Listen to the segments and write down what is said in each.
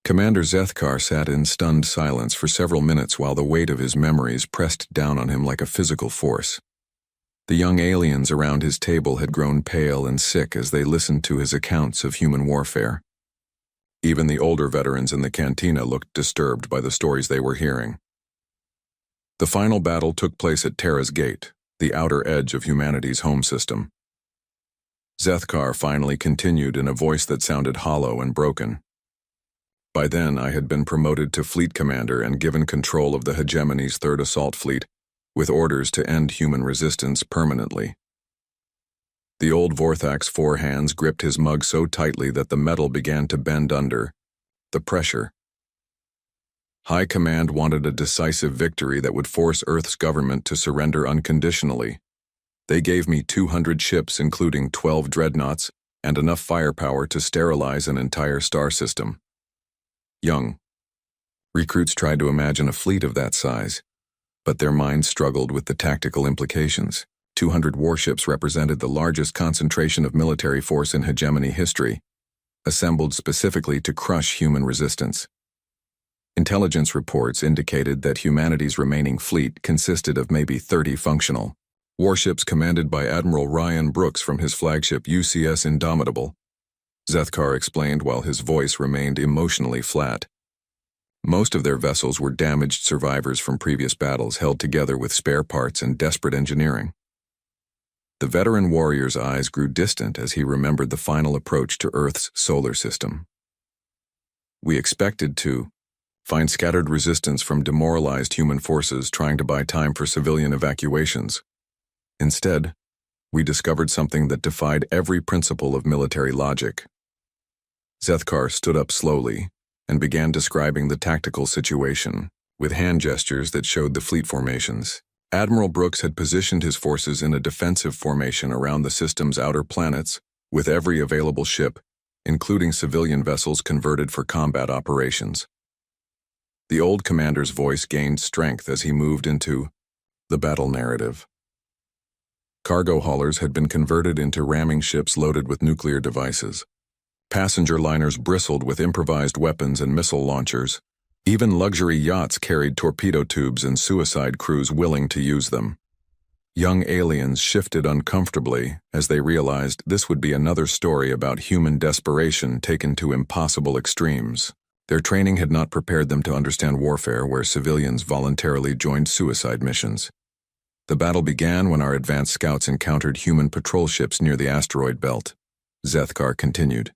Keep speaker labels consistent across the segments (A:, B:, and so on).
A: Commander Zethkar sat in stunned silence for several minutes while the weight of his memories pressed down on him like a physical force. The young aliens around his table had grown pale and sick as they listened to his accounts of human warfare. Even the older veterans in the cantina looked disturbed by the stories they were hearing. The final battle took place at Terra's Gate, the outer edge of humanity's home system. Zethkar finally continued in a voice that sounded hollow and broken. By then, I had been promoted to fleet commander and given control of the hegemony's 3rd Assault Fleet, with orders to end human resistance permanently. The old Vorthak's 4 hands gripped his mug so tightly that the metal began to bend under the pressure. High Command wanted a decisive victory that would force Earth's government to surrender unconditionally. They gave me 200 ships, including 12 dreadnoughts, and enough firepower to sterilize an entire star system. Young recruits tried to imagine a fleet of that size, but their minds struggled with the tactical implications. 200 warships represented the largest concentration of military force in hegemony history, assembled specifically to crush human resistance. Intelligence reports indicated that humanity's remaining fleet consisted of maybe 30 functional warships commanded by Admiral Ryan Brooks from his flagship UCS Indomitable, Zethkar explained while his voice remained emotionally flat. Most of their vessels were damaged survivors from previous battles held together with spare parts and desperate engineering. The veteran warrior's eyes grew distant as he remembered the final approach to Earth's solar system. We expected to find scattered resistance from demoralized human forces trying to buy time for civilian evacuations. Instead, we discovered something that defied every principle of military logic. Zethkar stood up slowly and began describing the tactical situation, with hand gestures that showed the fleet formations. Admiral Brooks had positioned his forces in a defensive formation around the system's outer planets, with every available ship, including civilian vessels, converted for combat operations. The old commander's voice gained strength as he moved into the battle narrative. Cargo haulers had been converted into ramming ships loaded with nuclear devices. Passenger liners bristled with improvised weapons and missile launchers. Even luxury yachts carried torpedo tubes and suicide crews willing to use them. Young aliens shifted uncomfortably as they realized this would be another story about human desperation taken to impossible extremes. Their training had not prepared them to understand warfare where civilians voluntarily joined suicide missions. The battle began when our advanced scouts encountered human patrol ships near the asteroid belt. Zethkar continued.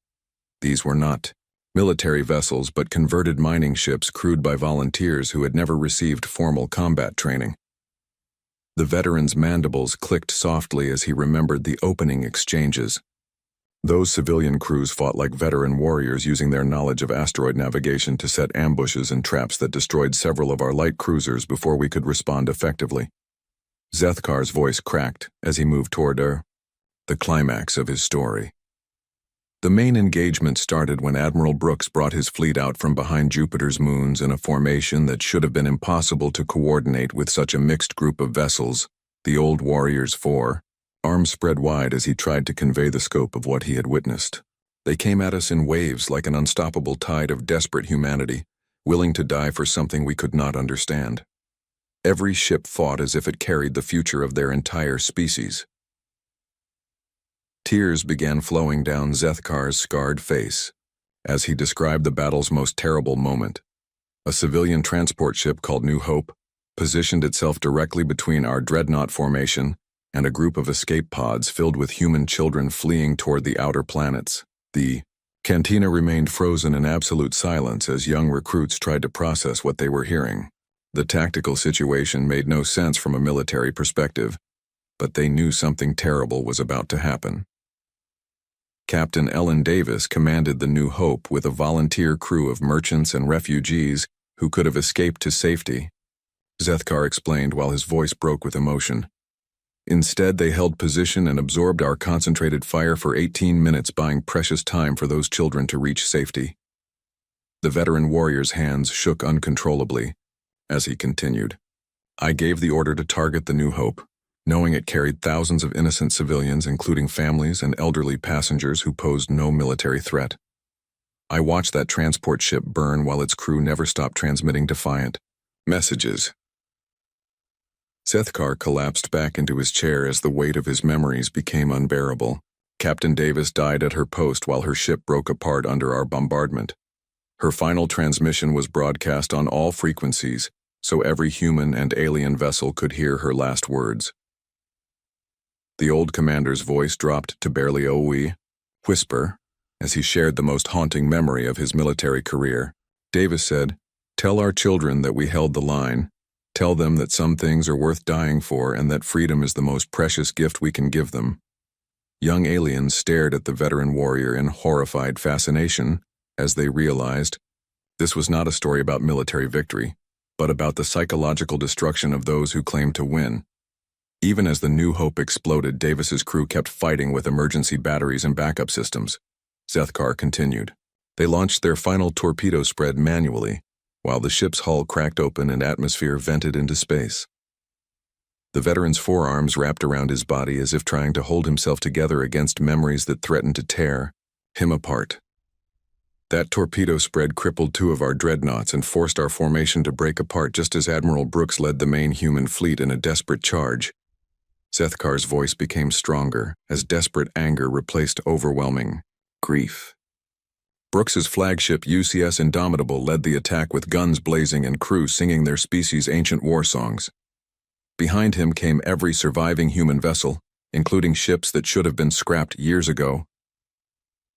A: These were not military vessels but converted mining ships crewed by volunteers who had never received formal combat training. The veteran's mandibles clicked softly as he remembered the opening exchanges. Those civilian crews fought like veteran warriors, using their knowledge of asteroid navigation to set ambushes and traps that destroyed several of our light cruisers before we could respond effectively. Zethkar's voice cracked as he moved toward the climax of his story. The main engagement started when Admiral Brooks brought his fleet out from behind Jupiter's moons in a formation that should have been impossible to coordinate with such a mixed group of vessels, the old warrior's 4. Arms spread wide as he tried to convey the scope of what he had witnessed. They came at us in waves like an unstoppable tide of desperate humanity, willing to die for something we could not understand. Every ship fought as if it carried the future of their entire species. Tears began flowing down Zethkar's scarred face as he described the battle's most terrible moment. A civilian transport ship called New Hope positioned itself directly between our dreadnought formation and a group of escape pods filled with human children fleeing toward the outer planets. The cantina remained frozen in absolute silence as young recruits tried to process what they were hearing. The tactical situation made no sense from a military perspective, but they knew something terrible was about to happen. Captain Ellen Davis commanded the New Hope with a volunteer crew of merchants and refugees who could have escaped to safety, Zethkar explained while his voice broke with emotion. Instead, they held position and absorbed our concentrated fire for 18 minutes, buying precious time for those children to reach safety. The veteran warrior's hands shook uncontrollably as he continued. I gave the order to target the New Hope, knowing it carried thousands of innocent civilians, including families and elderly passengers who posed no military threat. I watched that transport ship burn while its crew never stopped transmitting defiant messages. Sethkar collapsed back into his chair as the weight of his memories became unbearable. Captain Davis died at her post while her ship broke apart under our bombardment. Her final transmission was broadcast on all frequencies, so every human and alien vessel could hear her last words. The old commander's voice dropped to barely a whisper as he shared the most haunting memory of his military career. Davis said, "Tell our children that we held the line. Tell them that some things are worth dying for and that freedom is the most precious gift we can give them." Young aliens stared at the veteran warrior in horrified fascination as they realized this was not a story about military victory, but about the psychological destruction of those who claimed to win. Even as the New Hope exploded, Davis's crew kept fighting with emergency batteries and backup systems. Sethkar continued. They launched their final torpedo spread manually, while the ship's hull cracked open and atmosphere vented into space. The veteran's forearms wrapped around his body as if trying to hold himself together against memories that threatened to tear him apart. That torpedo spread crippled 2 of our dreadnoughts and forced our formation to break apart just as Admiral Brooks led the main human fleet in a desperate charge. Sethkar's voice became stronger as desperate anger replaced overwhelming grief. Brooks's flagship UCS Indomitable led the attack with guns blazing and crew singing their species' ancient war songs. Behind him came every surviving human vessel, including ships that should have been scrapped years ago.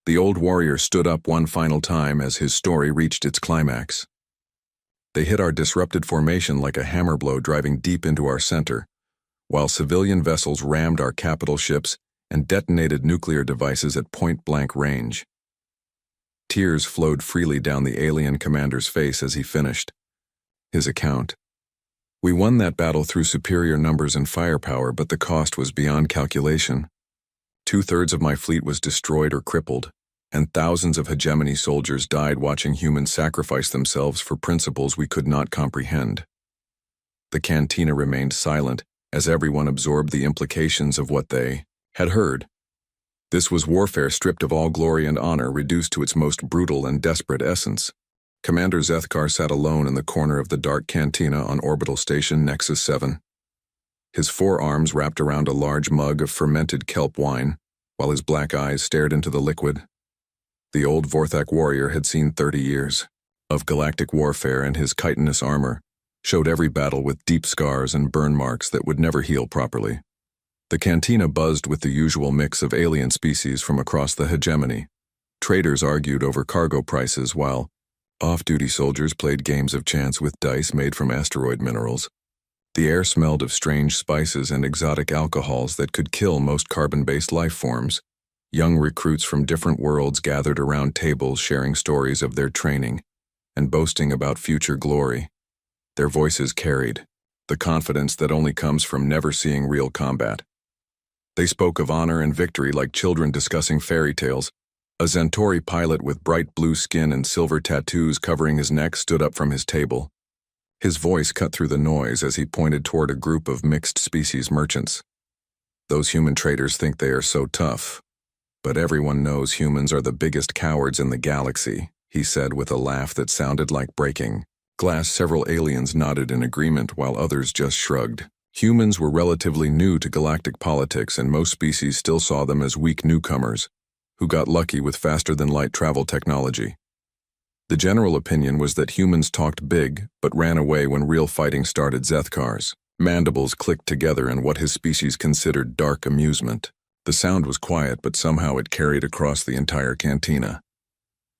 A: The old warrior stood up one final time as his story reached its climax. They hit our disrupted formation like a hammer blow, driving deep into our center, while civilian vessels rammed our capital ships and detonated nuclear devices at point-blank range. Tears flowed freely down the alien commander's face as he finished his account. We won that battle through superior numbers and firepower, but the cost was beyond calculation. 2/3 of my fleet was destroyed or crippled, and thousands of hegemony soldiers died watching humans sacrifice themselves for principles we could not comprehend. The cantina remained silent as everyone absorbed the implications of what they had heard. This was warfare stripped of all glory and honor, reduced to its most brutal and desperate essence. Commander Sethkar sat alone in the corner of the dark cantina on Orbital Station Nexus 7. His forearms wrapped around a large mug of fermented kelp wine, while his black eyes stared into the liquid. The old Vorthak warrior had seen 30 years of galactic warfare, and his chitinous armor showed every battle with deep scars and burn marks that would never heal properly. The cantina buzzed with the usual mix of alien species from across the hegemony. Traders argued over cargo prices while off-duty soldiers played games of chance with dice made from asteroid minerals. The air smelled of strange spices and exotic alcohols that could kill most carbon-based life forms. Young recruits from different worlds gathered around tables sharing stories of their training and boasting about future glory. Their voices carried the confidence that only comes from never seeing real combat. They spoke of honor and victory like children discussing fairy tales. A Centauri pilot with bright blue skin and silver tattoos covering his neck stood up from his table. His voice cut through the noise as he pointed toward a group of mixed-species merchants. "Those human traders think they are so tough, but everyone knows humans are the biggest cowards in the galaxy," he said with a laugh that sounded like breaking glass. Several aliens nodded in agreement while others just shrugged. Humans were relatively new to galactic politics, and most species still saw them as weak newcomers who got lucky with faster-than-light travel technology. The general opinion was that humans talked big but ran away when real fighting started. Sethkar's mandibles clicked together in what his species considered dark amusement. The sound was quiet, but somehow it carried across the entire cantina.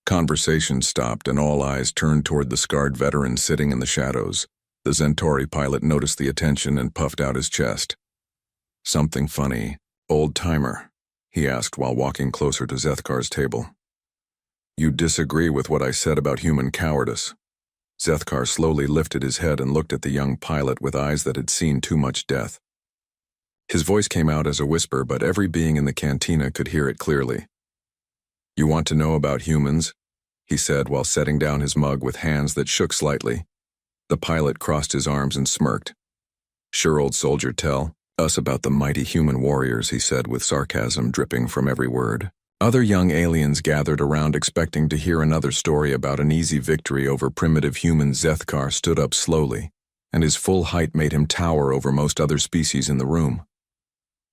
A: Conversation stopped and all eyes turned toward the scarred veteran sitting in the shadows. The Centauri pilot noticed the attention and puffed out his chest. "Something funny, old-timer?" he asked while walking closer to Sethkar's table. "You disagree with what I said about human cowardice?" Sethkar slowly lifted his head and looked at the young pilot with eyes that had seen too much death. His voice came out as a whisper, but every being in the cantina could hear it clearly. "You want to know about humans?" he said while setting down his mug with hands that shook slightly. The pilot crossed his arms and smirked. "Sure, old soldier, tell us about the mighty human warriors," he said with sarcasm dripping from every word. Other young aliens gathered around expecting to hear another story about an easy victory over primitive human. Zethkar stood up slowly, and his full height made him tower over most other species in the room.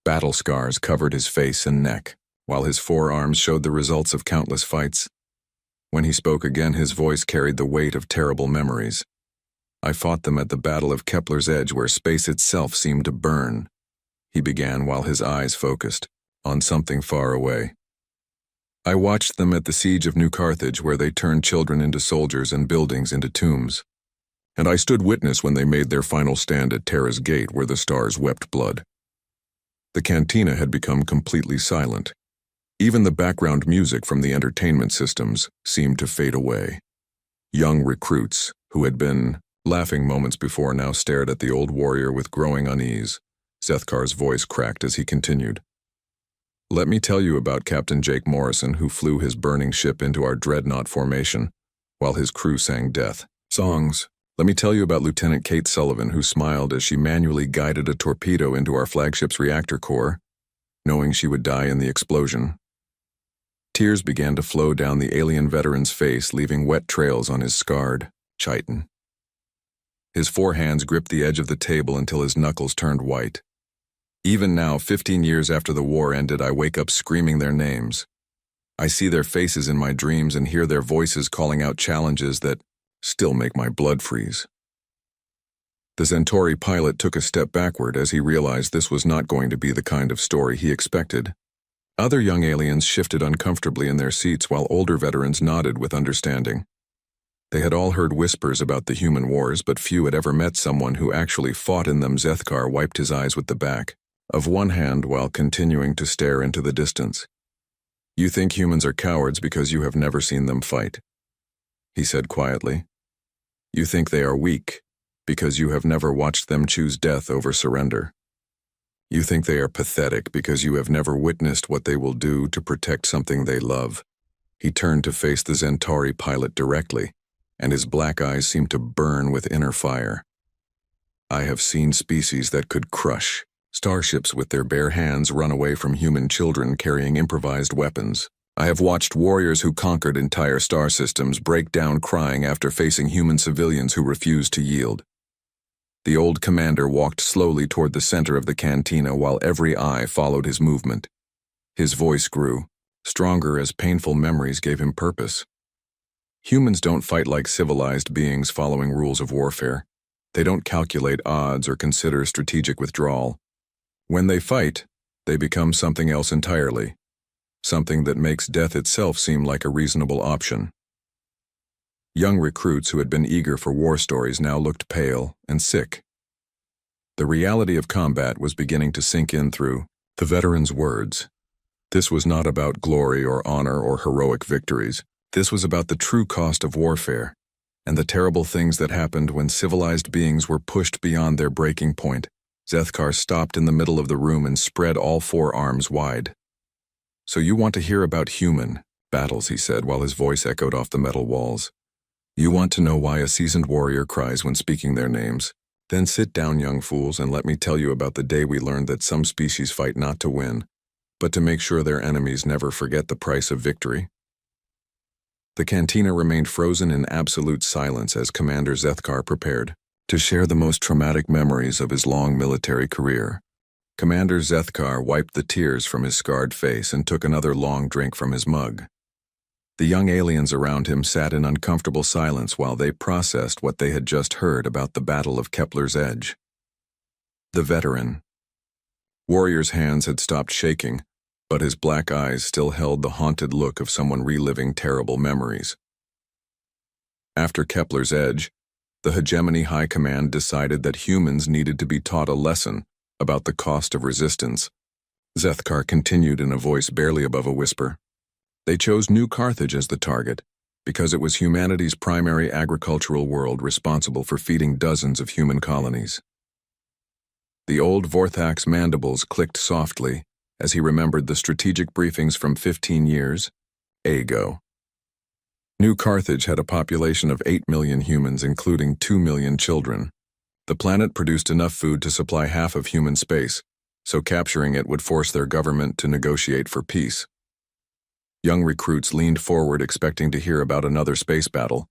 A: Battle scars covered his face and neck, while his forearms showed the results of countless fights. When he spoke again, his voice carried the weight of terrible memories. I fought them at the Battle of Kepler's Edge, where space itself seemed to burn. He began while his eyes focused on something far away. I watched them at the siege of New Carthage, where they turned children into soldiers and buildings into tombs. And I stood witness when they made their final stand at Terra's gate, where the stars wept blood. The cantina had become completely silent. Even the background music from the entertainment systems seemed to fade away. Young recruits, who had been laughing moments before, now stared at the old warrior with growing unease. Zethkar's voice cracked as he continued. Let me tell you about Captain Jake Morrison, who flew his burning ship into our dreadnought formation, while his crew sang death songs. Let me tell you about Lieutenant Kate Sullivan, who smiled as she manually guided a torpedo into our flagship's reactor core, knowing she would die in the explosion. Tears began to flow down the alien veteran's face, leaving wet trails on his scarred chitin. His forehands gripped the edge of the table until his knuckles turned white. Even now, 15 years after the war ended, I wake up screaming their names. I see their faces in my dreams and hear their voices calling out challenges that still make my blood freeze. The Centauri pilot took a step backward as he realized this was not going to be the kind of story he expected. Other young aliens shifted uncomfortably in their seats while older veterans nodded with understanding. They had all heard whispers about the human wars, but few had ever met someone who actually fought in them. Zethkar wiped his eyes with the back of one hand while continuing to stare into the distance. You think humans are cowards because you have never seen them fight, he said quietly. You think they are weak because you have never watched them choose death over surrender. You think they are pathetic because you have never witnessed what they will do to protect something they love. He turned to face the Centauri pilot directly, and his black eyes seemed to burn with inner fire. I have seen species that could crush starships with their bare hands, run away from human children carrying improvised weapons. I have watched warriors who conquered entire star systems break down crying after facing human civilians who refused to yield. The old commander walked slowly toward the center of the cantina while every eye followed his movement. His voice grew, stronger as painful memories gave him purpose. Humans don't fight like civilized beings following rules of warfare. They don't calculate odds or consider strategic withdrawal. When they fight, they become something else entirely, something that makes death itself seem like a reasonable option. Young recruits who had been eager for war stories now looked pale and sick. The reality of combat was beginning to sink in through the veterans' words. This was not about glory or honor or heroic victories. This was about the true cost of warfare and the terrible things that happened when civilized beings were pushed beyond their breaking point. Zethkar stopped in the middle of the room and spread all four arms wide. So you want to hear about human battles, he said while his voice echoed off the metal walls. You want to know why a seasoned warrior cries when speaking their names? Then sit down, young fools, and let me tell you about the day we learned that some species fight not to win, but to make sure their enemies never forget the price of victory. The cantina remained frozen in absolute silence as Commander Zethkar prepared to share the most traumatic memories of his long military career. Commander Zethkar wiped the tears from his scarred face and took another long drink from his mug. The young aliens around him sat in uncomfortable silence while they processed what they had just heard about the Battle of Kepler's Edge. The veteran. Warrior's hands had stopped shaking, but his black eyes still held the haunted look of someone reliving terrible memories. After Kepler's Edge, the Hegemony High Command decided that humans needed to be taught a lesson about the cost of resistance. Zethkar continued in a voice barely above a whisper. They chose New Carthage as the target because it was humanity's primary agricultural world responsible for feeding dozens of human colonies. The old Vorthak's mandibles clicked softly as he remembered the strategic briefings from 15 years ago. New Carthage had a population of 8 million humans, including 2 million children. The planet produced enough food to supply half of human space, so capturing it would force their government to negotiate for peace. Young recruits leaned forward expecting to hear about another space battle,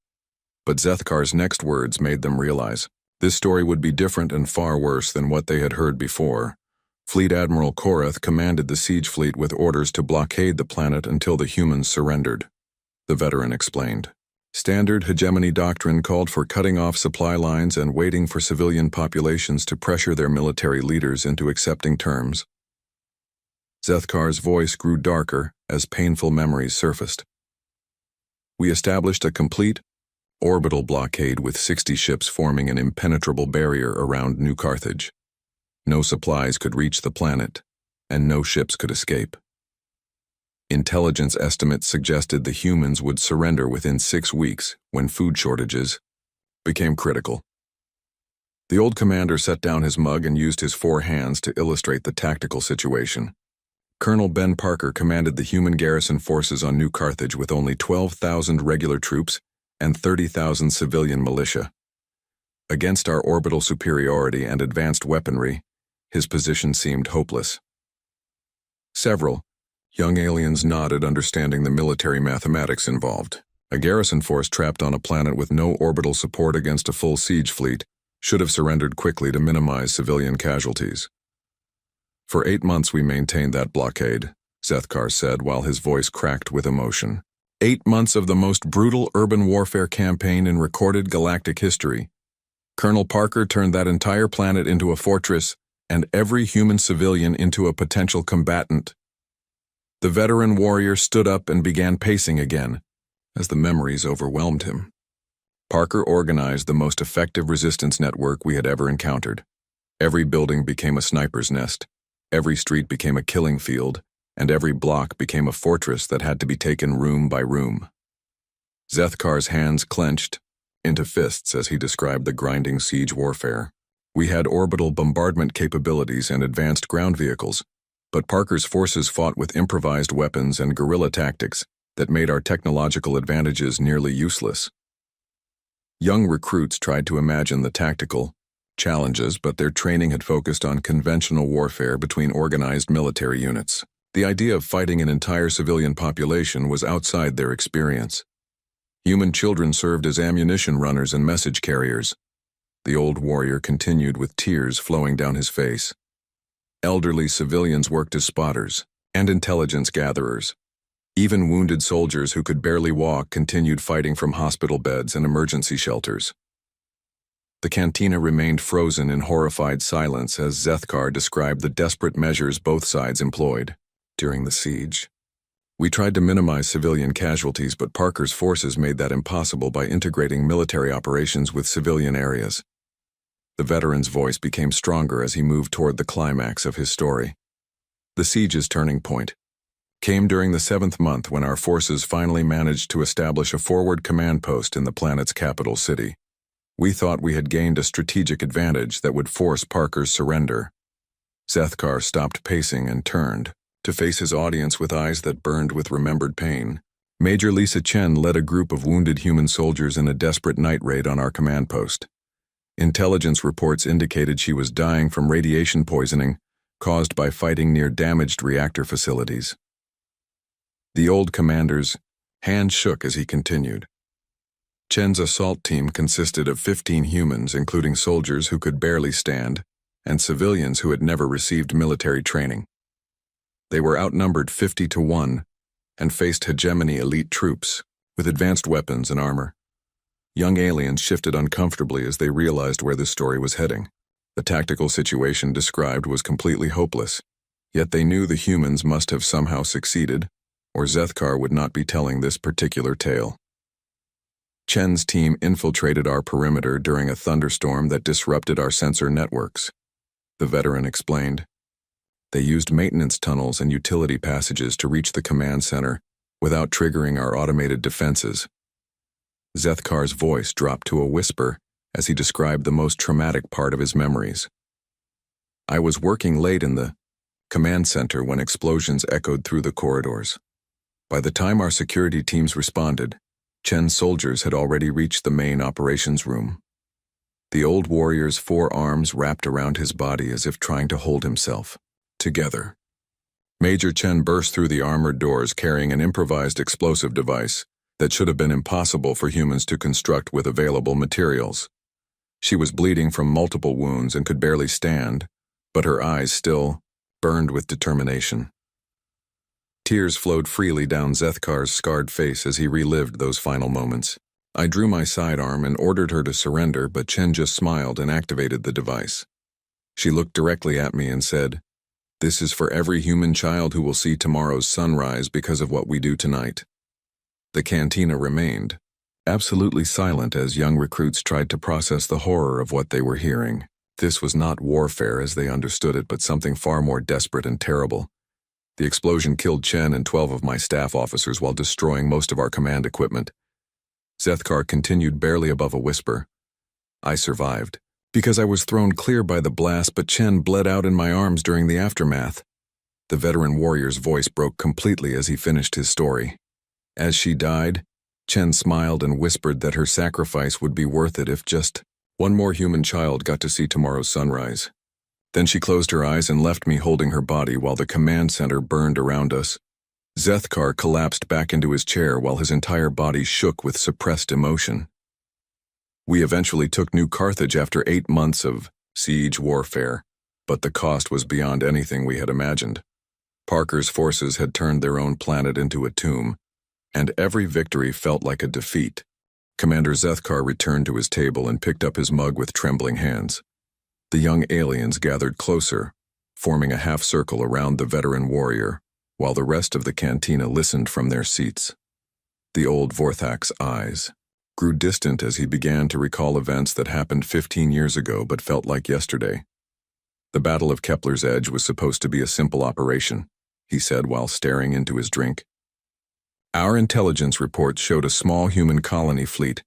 A: but Zethkar's next words made them realize this story would be different and far worse than what they had heard before. Fleet Admiral Korath commanded the siege fleet with orders to blockade the planet until the humans surrendered. The veteran explained. Standard hegemony doctrine called for cutting off supply lines and waiting for civilian populations to pressure their military leaders into accepting terms. Zethkar's voice grew darker as painful memories surfaced. We established a complete, orbital blockade with 60 ships forming an impenetrable barrier around New Carthage. No supplies could reach the planet, and no ships could escape. Intelligence estimates suggested the humans would surrender within 6 weeks when food shortages became critical. The old commander set down his mug and used his 4 hands to illustrate the tactical situation. Colonel Ben Parker commanded the human garrison forces on New Carthage with only 12,000 regular troops and 30,000 civilian militia. Against our orbital superiority and advanced weaponry, his position seemed hopeless. Several young aliens nodded, understanding the military mathematics involved. A garrison force trapped on a planet with no orbital support against a full siege fleet should have surrendered quickly to minimize civilian casualties. For 8 months we maintained that blockade, Zethkar said while his voice cracked with emotion. 8 months of the most brutal urban warfare campaign in recorded galactic history. Colonel Parker turned that entire planet into a fortress and every human civilian into a potential combatant. The veteran warrior stood up and began pacing again, as the memories overwhelmed him. Parker organized the most effective resistance network we had ever encountered. Every building became a sniper's nest, every street became a killing field, and every block became a fortress that had to be taken room by room. Zethkar's hands clenched into fists as he described the grinding siege warfare. We had orbital bombardment capabilities and advanced ground vehicles, but Parker's forces fought with improvised weapons and guerrilla tactics that made our technological advantages nearly useless. Young recruits tried to imagine the tactical challenges, but their training had focused on conventional warfare between organized military units. The idea of fighting an entire civilian population was outside their experience. Human children served as ammunition runners and message carriers. The old warrior continued with tears flowing down his face. Elderly civilians worked as spotters and intelligence gatherers. Even wounded soldiers who could barely walk continued fighting from hospital beds and emergency shelters. The cantina remained frozen in horrified silence as Zethkar described the desperate measures both sides employed during the siege. We tried to minimize civilian casualties, but Parker's forces made that impossible by integrating military operations with civilian areas. The veteran's voice became stronger as he moved toward the climax of his story. The siege's turning point came during the 7th month when our forces finally managed to establish a forward command post in the planet's capital city. We thought we had gained a strategic advantage that would force Parker's surrender. Zethkar stopped pacing and turned to face his audience with eyes that burned with remembered pain. Major Lisa Chen led a group of wounded human soldiers in a desperate night raid on our command post. Intelligence reports indicated she was dying from radiation poisoning caused by fighting near damaged reactor facilities. The old commander's hand shook as he continued. Chen's assault team consisted of 15 humans, including soldiers who could barely stand, and civilians who had never received military training. They were outnumbered 50-1 and faced hegemony elite troops with advanced weapons and armor. Young aliens shifted uncomfortably as they realized where the story was heading. The tactical situation described was completely hopeless, yet they knew the humans must have somehow succeeded, or Zethkar would not be telling this particular tale. Chen's team infiltrated our perimeter during a thunderstorm that disrupted our sensor networks. The veteran explained. They used maintenance tunnels and utility passages to reach the command center without triggering our automated defenses. Zethkar's voice dropped to a whisper as he described the most traumatic part of his memories. I was working late in the command center when explosions echoed through the corridors. By the time our security teams responded, Chen's soldiers had already reached the main operations room. The old warrior's 4 arms wrapped around his body as if trying to hold himself together. Major Chen burst through the armored doors carrying an improvised explosive device that should have been impossible for humans to construct with available materials. She was bleeding from multiple wounds and could barely stand, but her eyes still burned with determination. Tears flowed freely down Zethkar's scarred face as he relived those final moments. I drew my sidearm and ordered her to surrender, but Chen just smiled and activated the device. She looked directly at me and said, "This is for every human child who will see tomorrow's sunrise because of what we do tonight." The cantina remained absolutely silent as young recruits tried to process the horror of what they were hearing. This was not warfare as they understood it, but something far more desperate and terrible. The explosion killed Chen and 12 of my staff officers while destroying most of our command equipment. Zethkar continued barely above a whisper. "I survived because I was thrown clear by the blast, but Chen bled out in my arms during the aftermath." The veteran warrior's voice broke completely as he finished his story. As she died, Chen smiled and whispered that her sacrifice would be worth it if just one more human child got to see tomorrow's sunrise. Then she closed her eyes and left me holding her body while the command center burned around us. Zethkar collapsed back into his chair while his entire body shook with suppressed emotion. We eventually took New Carthage after 8 months of siege warfare, but the cost was beyond anything we had imagined. Parker's forces had turned their own planet into a tomb, and every victory felt like a defeat. Commander Zethkar returned to his table and picked up his mug with trembling hands. The young aliens gathered closer, forming a half-circle around the veteran warrior, while the rest of the cantina listened from their seats. The old Vorthak's eyes grew distant as he began to recall events that happened 15 years ago but felt like yesterday. "The Battle of Kepler's Edge was supposed to be a simple operation," he said while staring into his drink. "Our intelligence reports showed a small human colony fleet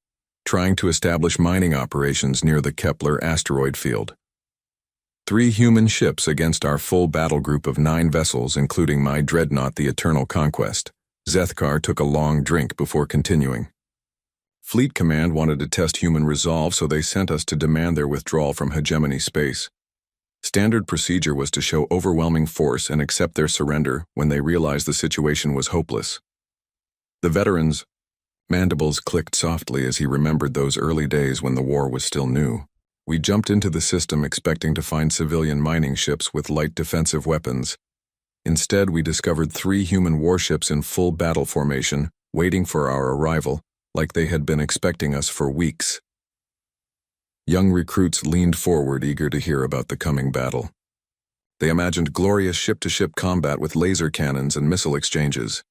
A: trying to establish mining operations near the Kepler asteroid field. 3 human ships against our full battle group of 9 vessels, including my dreadnought, the Eternal Conquest." Zethkar took a long drink before continuing. "Fleet Command wanted to test human resolve, so they sent us to demand their withdrawal from hegemony space. Standard procedure was to show overwhelming force and accept their surrender when they realized the situation was hopeless." The veteran's mandibles clicked softly as he remembered those early days when the war was still new. "We jumped into the system expecting to find civilian mining ships with light defensive weapons. Instead, we discovered 3 human warships in full battle formation, waiting for our arrival, like they had been expecting us for weeks." Young recruits leaned forward, eager to hear about the coming battle. They imagined glorious ship-to-ship combat with laser cannons and missile exchanges.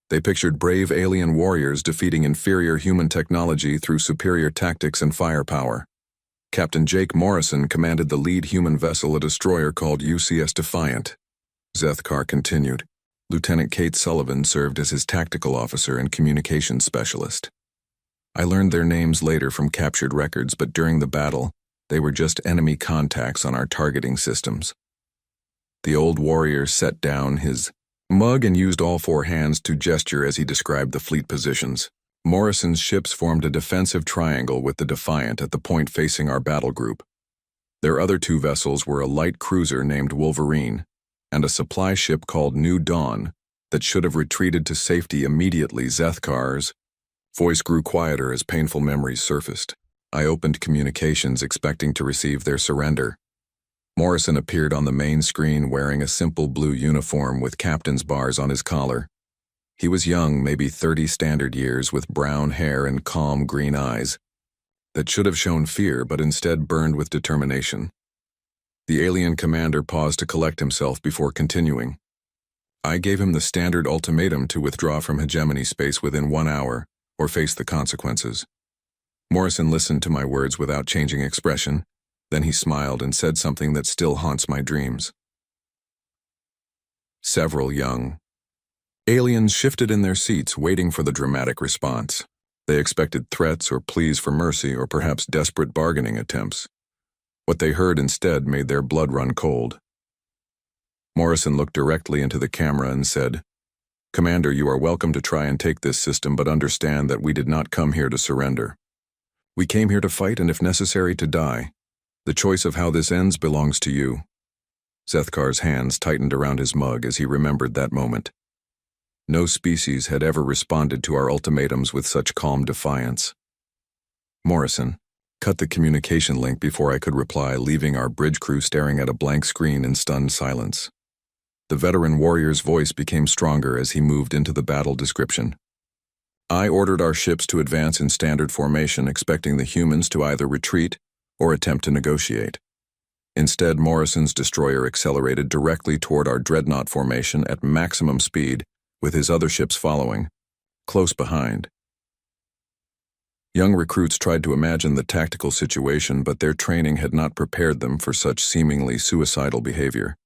A: They pictured brave alien warriors defeating inferior human technology through superior tactics and firepower. Captain Jake Morrison commanded the lead human vessel, a destroyer called UCS Defiant. Zethkar continued. Lieutenant Kate Sullivan served as his tactical officer and communications specialist. I learned their names later from captured records, but during the battle, they were just enemy contacts on our targeting systems. The old warrior set down his mug and used all 4 hands to gesture as he described the fleet positions. Morrison's ships formed a defensive triangle with the Defiant at the point facing our battle group. Their other 2 vessels were a light cruiser named Wolverine and a supply ship called New Dawn that should have retreated to safety immediately. Zethkar's voice grew quieter as painful memories surfaced. I opened communications expecting to receive their surrender. Morrison appeared on the main screen wearing a simple blue uniform with captain's bars on his collar. He was young, maybe 30 standard years, with brown hair and calm green eyes that should have shown fear but instead burned with determination. The alien commander paused to collect himself before continuing. "I gave him the standard ultimatum to withdraw from hegemony space within 1 hour or face the consequences." Morrison listened to my words without changing expression. Then he smiled and said something that still haunts my dreams. Several young aliens shifted in their seats, waiting for the dramatic response. They expected threats or pleas for mercy or perhaps desperate bargaining attempts. What they heard instead made their blood run cold. Morrison looked directly into the camera and said, "Commander, you are welcome to try and take this system, but understand that we did not come here to surrender. We came here to fight and, if necessary, to die. The choice of how this ends belongs to you." Zethkar's hands tightened around his mug as he remembered that moment. No species had ever responded to our ultimatums with such calm defiance. Morrison, cut the communication link before I could reply, leaving our bridge crew staring at a blank screen in stunned silence. The veteran warrior's voice became stronger as he moved into the battle description. I ordered our ships to advance in standard formation, expecting the humans to either retreat or attempt to negotiate. Instead, Morrison's destroyer accelerated directly toward our dreadnought formation at maximum speed, with his other ships following, close behind. Young recruits tried to imagine the tactical situation, but their training had not prepared them for such seemingly suicidal behavior.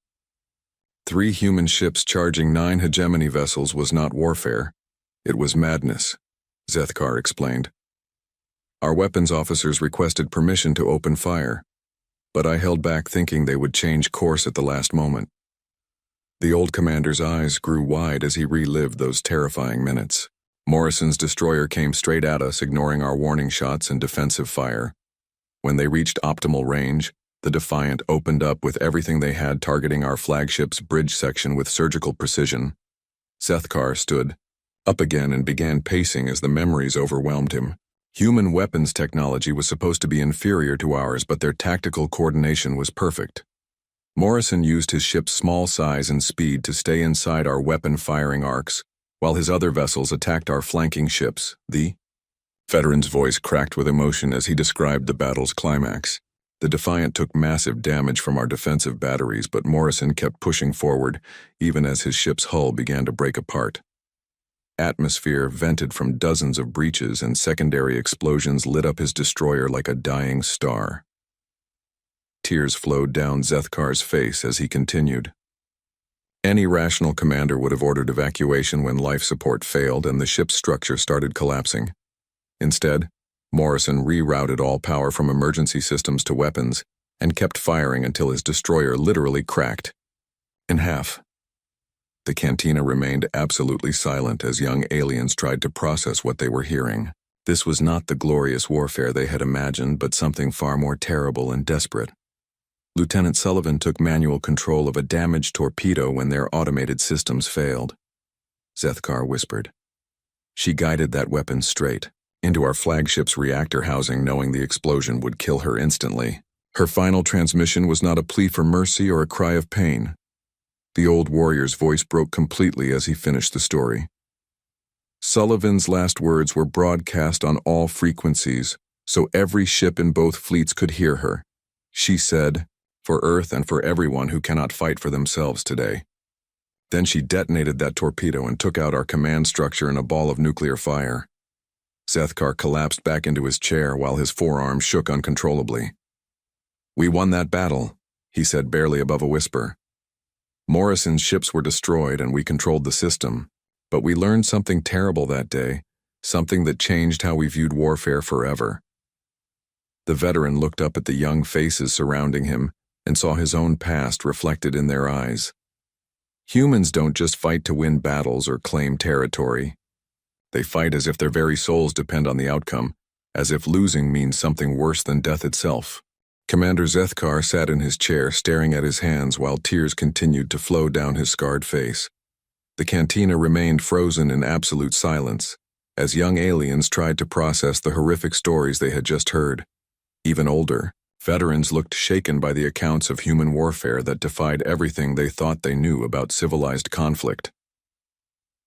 A: 3 human ships charging 9 hegemony vessels was not warfare. It was madness, Zethkar explained. Our weapons officers requested permission to open fire, but I held back, thinking they would change course at the last moment. The old commander's eyes grew wide as he relived those terrifying minutes. Morrison's destroyer came straight at us, ignoring our warning shots and defensive fire. When they reached optimal range, the Defiant opened up with everything they had, targeting our flagship's bridge section with surgical precision. Zethkar stood up again and began pacing as the memories overwhelmed him. Human weapons technology was supposed to be inferior to ours, but their tactical coordination was perfect. Morrison used his ship's small size and speed to stay inside our weapon-firing arcs, while his other vessels attacked our flanking ships. The veteran's voice cracked with emotion as he described the battle's climax. The Defiant took massive damage from our defensive batteries, but Morrison kept pushing forward, even as his ship's hull began to break apart. Atmosphere vented from dozens of breaches, and secondary explosions lit up his destroyer like a dying star. Tears flowed down Zethkar's face as he continued. Any rational commander would have ordered evacuation when life support failed and the ship's structure started collapsing. Instead, Morrison rerouted all power from emergency systems to weapons and kept firing until his destroyer literally cracked in half. The cantina remained absolutely silent as young aliens tried to process what they were hearing. This was not the glorious warfare they had imagined, but something far more terrible and desperate. Lieutenant Sullivan took manual control of a damaged torpedo when their automated systems failed. Zethkar whispered. She guided that weapon straight into our flagship's reactor housing, knowing the explosion would kill her instantly. Her final transmission was not a plea for mercy or a cry of pain. The old warrior's voice broke completely as he finished the story. Sullivan's last words were broadcast on all frequencies, so every ship in both fleets could hear her. She said, "For Earth and for everyone who cannot fight for themselves today." Then she detonated that torpedo and took out our command structure in a ball of nuclear fire. Zethkar collapsed back into his chair while his forearms shook uncontrollably. "We won that battle," he said barely above a whisper. Morrison's ships were destroyed and we controlled the system, but we learned something terrible that day, something that changed how we viewed warfare forever. The veteran looked up at the young faces surrounding him and saw his own past reflected in their eyes. Humans don't just fight to win battles or claim territory. They fight as if their very souls depend on the outcome, as if losing means something worse than death itself. Commander Zethkar sat in his chair, staring at his hands while tears continued to flow down his scarred face. The cantina remained frozen in absolute silence, as young aliens tried to process the horrific stories they had just heard. Even older, veterans looked shaken by the accounts of human warfare that defied everything they thought they knew about civilized conflict.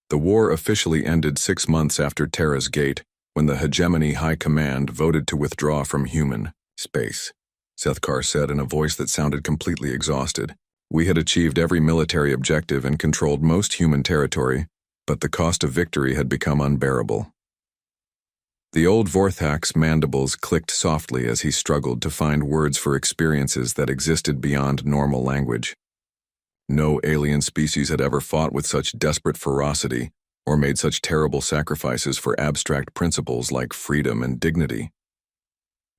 A: The war officially ended 6 months after Terra's Gate, when the Hegemony High Command voted to withdraw from human space. Zethkar said in a voice that sounded completely exhausted. We had achieved every military objective and controlled most human territory, but the cost of victory had become unbearable. The old Vorthak's mandibles clicked softly as he struggled to find words for experiences that existed beyond normal language. No alien species had ever fought with such desperate ferocity or made such terrible sacrifices for abstract principles like freedom and dignity.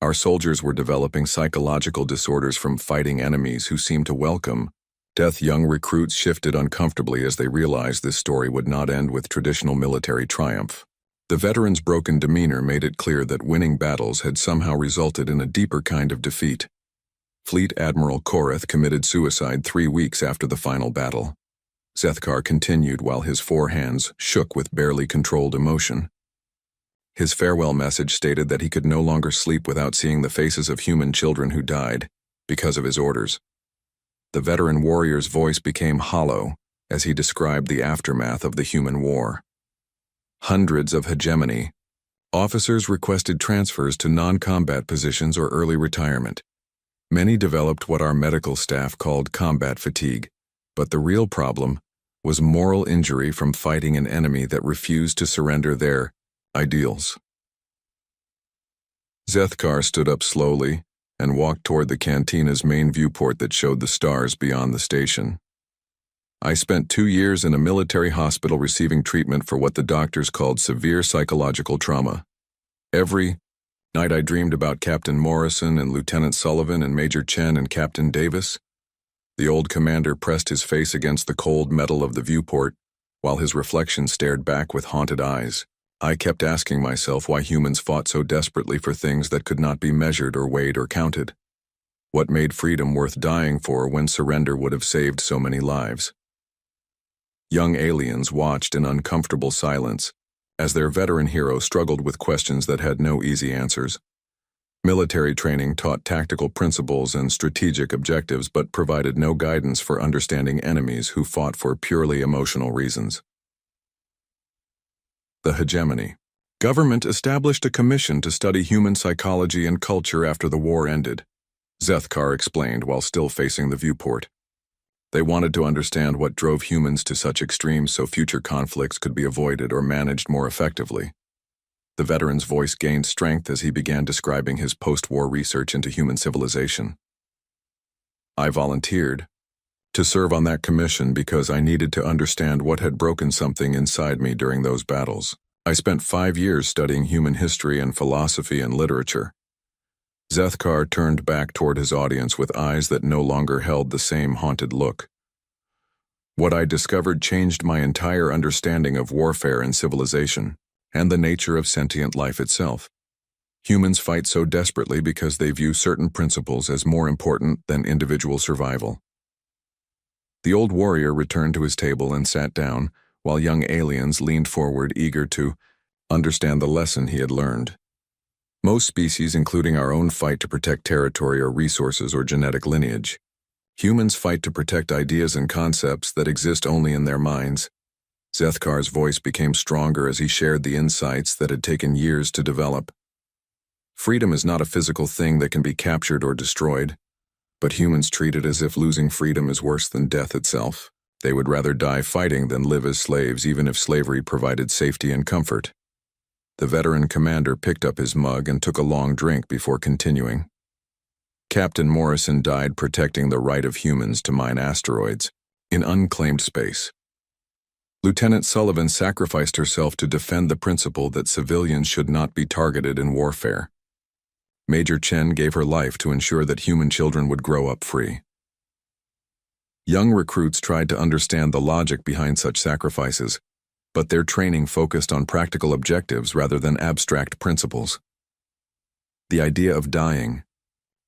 A: Our soldiers were developing psychological disorders from fighting enemies who seemed to welcome death. Young recruits shifted uncomfortably as they realized this story would not end with traditional military triumph. The veterans' broken demeanor made it clear that winning battles had somehow resulted in a deeper kind of defeat. Fleet Admiral Korath committed suicide 3 weeks after the final battle. Zethkar continued while his four hands shook with barely controlled emotion. His farewell message stated that he could no longer sleep without seeing the faces of human children who died because of his orders. The veteran warrior's voice became hollow as he described the aftermath of the human war. Hundreds of hegemony. Officers requested transfers to non-combat positions or early retirement. Many developed what our medical staff called combat fatigue, but the real problem was moral injury from fighting an enemy that refused to surrender their ideals. Zethkar stood up slowly and walked toward the cantina's main viewport that showed the stars beyond the station. I spent 2 years in a military hospital receiving treatment for what the doctors called severe psychological trauma. Every night I dreamed about Captain Morrison and Lieutenant Sullivan and Major Chen and Captain Davis. The old commander pressed his face against the cold metal of the viewport, while his reflection stared back with haunted eyes. I kept asking myself why humans fought so desperately for things that could not be measured or weighed or counted. What made freedom worth dying for when surrender would have saved so many lives? Young aliens watched in uncomfortable silence as their veteran hero struggled with questions that had no easy answers. Military training taught tactical principles and strategic objectives but provided no guidance for understanding enemies who fought for purely emotional reasons. The hegemony. Government established a commission to study human psychology and culture after the war ended, Zethkar explained while still facing the viewport. They wanted to understand what drove humans to such extremes so future conflicts could be avoided or managed more effectively. The veteran's voice gained strength as he began describing his post-war research into human civilization. I volunteered to serve on that commission because I needed to understand what had broken something inside me during those battles. I spent 5 years studying human history and philosophy and literature. Zethkar turned back toward his audience with eyes that no longer held the same haunted look. What I discovered changed my entire understanding of warfare and civilization, and the nature of sentient life itself. Humans fight so desperately because they view certain principles as more important than individual survival. The old warrior returned to his table and sat down, while young aliens leaned forward eager to understand the lesson he had learned. Most species, including our own, fight to protect territory or resources or genetic lineage. Humans fight to protect ideas and concepts that exist only in their minds. Zethkar's voice became stronger as he shared the insights that had taken years to develop. Freedom is not a physical thing that can be captured or destroyed, but humans treat it as if losing freedom is worse than death itself. They would rather die fighting than live as slaves, even if slavery provided safety and comfort. The veteran commander picked up his mug and took a long drink before continuing. Captain Morrison died protecting the right of humans to mine asteroids in unclaimed space. Lieutenant Sullivan sacrificed herself to defend the principle that civilians should not be targeted in warfare. Major Chen gave her life to ensure that human children would grow up free. Young recruits tried to understand the logic behind such sacrifices, but their training focused on practical objectives rather than abstract principles. The idea of dying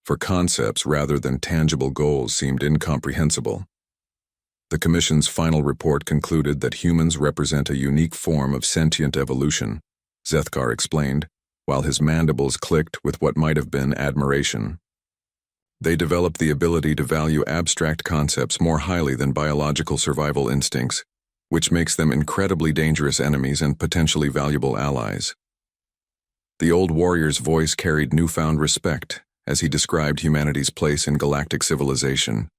A: for concepts rather than tangible goals seemed incomprehensible. The Commission's final report concluded that humans represent a unique form of sentient evolution, Zethkar explained, while his mandibles clicked with what might have been admiration. They developed the ability to value abstract concepts more highly than biological survival instincts, which makes them incredibly dangerous enemies and potentially valuable allies. The old warrior's voice carried newfound respect as he described humanity's place in galactic civilization.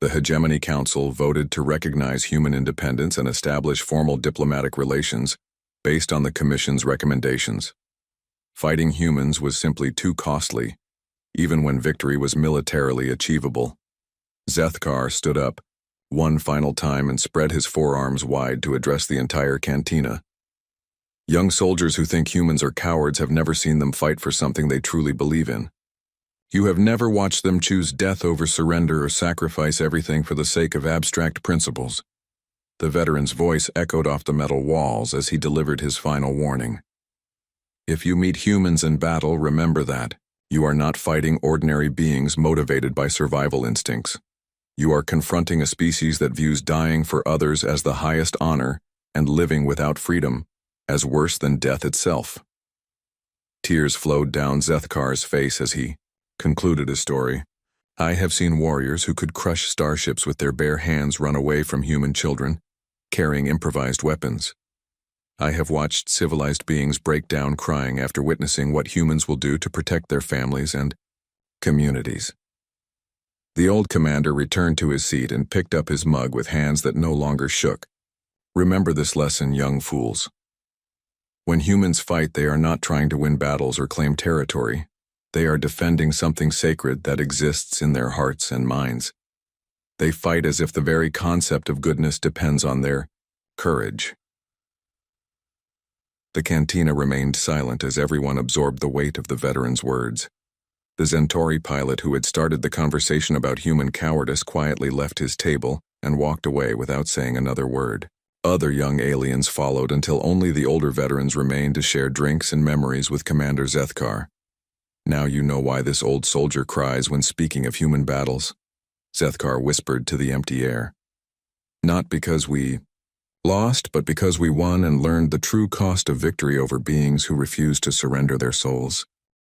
A: The Hegemony Council voted to recognize human independence and establish formal diplomatic relations based on the Commission's recommendations. Fighting humans was simply too costly, even when victory was militarily achievable. Zethkar stood up one final time and spread his forearms wide to address the entire cantina. Young soldiers who think humans are cowards have never seen them fight for something they truly believe in. You have never watched them choose death over surrender or sacrifice everything for the sake of abstract principles. The veteran's voice echoed off the metal walls as he delivered his final warning. If you meet humans in battle, remember that You are not fighting ordinary beings motivated by survival instincts. You are confronting a species that views dying for others as the highest honor and living without freedom as worse than death itself. Tears flowed down Zethkar's face as he concluded his story. I have seen warriors who could crush starships with their bare hands run away from human children, carrying improvised weapons. I have watched civilized beings break down crying after witnessing what humans will do to protect their families and communities. The old commander returned to his seat and picked up his mug with hands that no longer shook. Remember this lesson, young fools. When humans fight, they are not trying to win battles or claim territory. They are defending something sacred that exists in their hearts and minds. They fight as if the very concept of goodness depends on their courage. The cantina remained silent as everyone absorbed the weight of the veteran's words. The Centauri pilot who had started the conversation about human cowardice quietly left his table and walked away without saying another word. Other young aliens followed until only the older veterans remained to share drinks and memories with Commander Zethkar. Now you know why this old soldier cries when speaking of human battles, Zethkar whispered to the empty air. Not because we lost, but because we won and learned the true cost of victory over beings who refused to surrender their souls.